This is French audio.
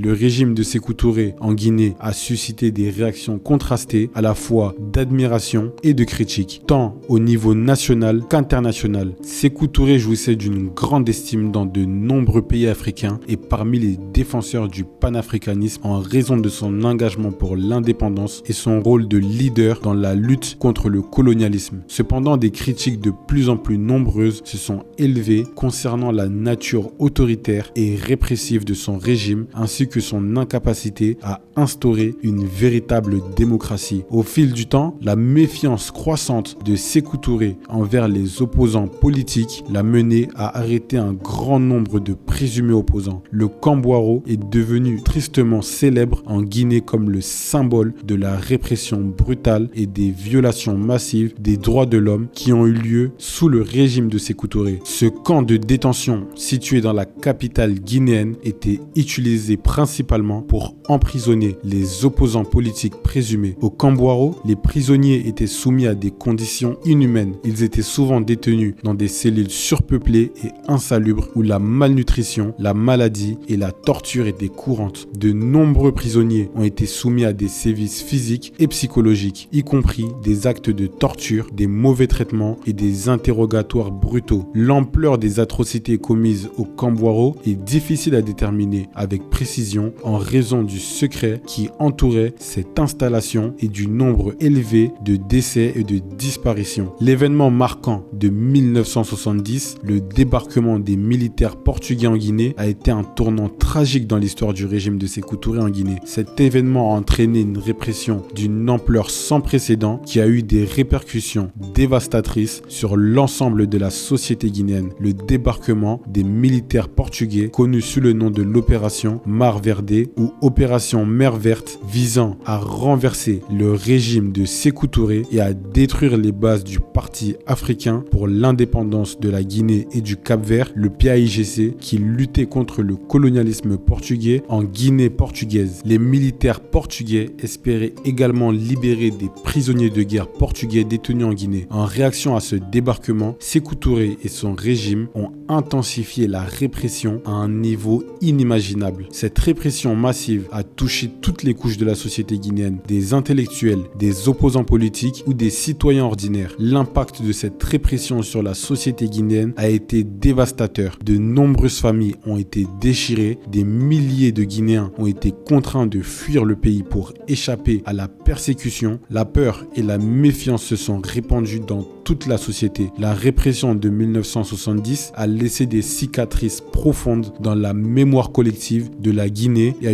le régime de Sékou Touré en Guinée a suscité des réactions contrastées, à la fois d'admiration et de critique, tant au niveau national qu'international. Sékou Touré jouissait d'une grande estime dans de nombreux pays africains et parmi les défenseurs du panafricanisme en raison de son engagement pour l'indépendance et son rôle de leader dans la lutte contre le colonialisme. Cependant, des critiques de plus en plus nombreuses se sont élevées concernant la nature autoritaire et répressive de son régime ainsi que son incapacité à instaurer une véritable démocratie. Au fil du temps, la méfiance croissante de Sékou Touré envers les opposants politiques l'a mené à arrêter un grand nombre de présumés opposants. Le Kambouaro est devenu tristement célèbre en Guinée comme le symbole de la répression brutale et des violations massives des droits de l'homme qui ont eu lieu sous le régime de Sékou Touré. Ce camp de détention situé dans la capitale guinéenne était utilisé principalement pour emprisonner les opposants politiques présumés. Au Kambouaro, les prisonniers étaient soumis à des conditions inhumaines. Ils étaient souvent détenus dans des cellules surpeuplées et insalubres où la malnutrition, la maladie et la torture étaient courantes. De nombreux prisonniers ont été soumis à des sévices physiques et psychologiques, y compris des actes de torture, des mauvais traitements et des interrogatoires brutaux. L'ampleur des atrocités commises au Kambouaro est difficile à déterminer avec précision en raison du secret qui entourait cette installation et du nombre élevé de décès et de disparitions. L'événement marquant de 1970, le débarquement des militaires portugais en Guinée, a été un tournant tragique dans l'histoire du régime de Sékou Touré en Guinée. Cet événement a entraîné une répression d'une ampleur sans précédent qui a eu des répercussions dévastatrices sur l'ensemble de la société guinéenne. Le débarquement des militaires portugais, connu sous le nom de l'opération Mar Verde ou opération Mer Verte, visant à renverser le régime de Sékou Touré et à détruire les bases du Parti africain pour l'indépendance de la Guinée et du Cap-Vert, le PAIGC, qui luttait contre le colonialisme portugais en Guinée portugaise. Les militaires portugais espéraient également libérer des prisonniers de guerre portugais détenus en Guinée. En réaction à ce débarquement, Sékou Touré et son régime ont intensifié la répression à un niveau inimaginable. Cette répression massive a touché toutes les couches de la société guinéenne, des intellectuels, des opposants politiques ou des citoyens ordinaires. L'impact de cette répression sur la société guinéenne a été dévastateur. De nombreuses familles ont été déchirées, des milliers de Guinéens ont été contraints de fuir le pays pour échapper à la persécution. La peur et la méfiance se sont répandues dans toute la société. La répression de 1970 a laissé des cicatrices profondes dans la mémoire collective de la Guinée et a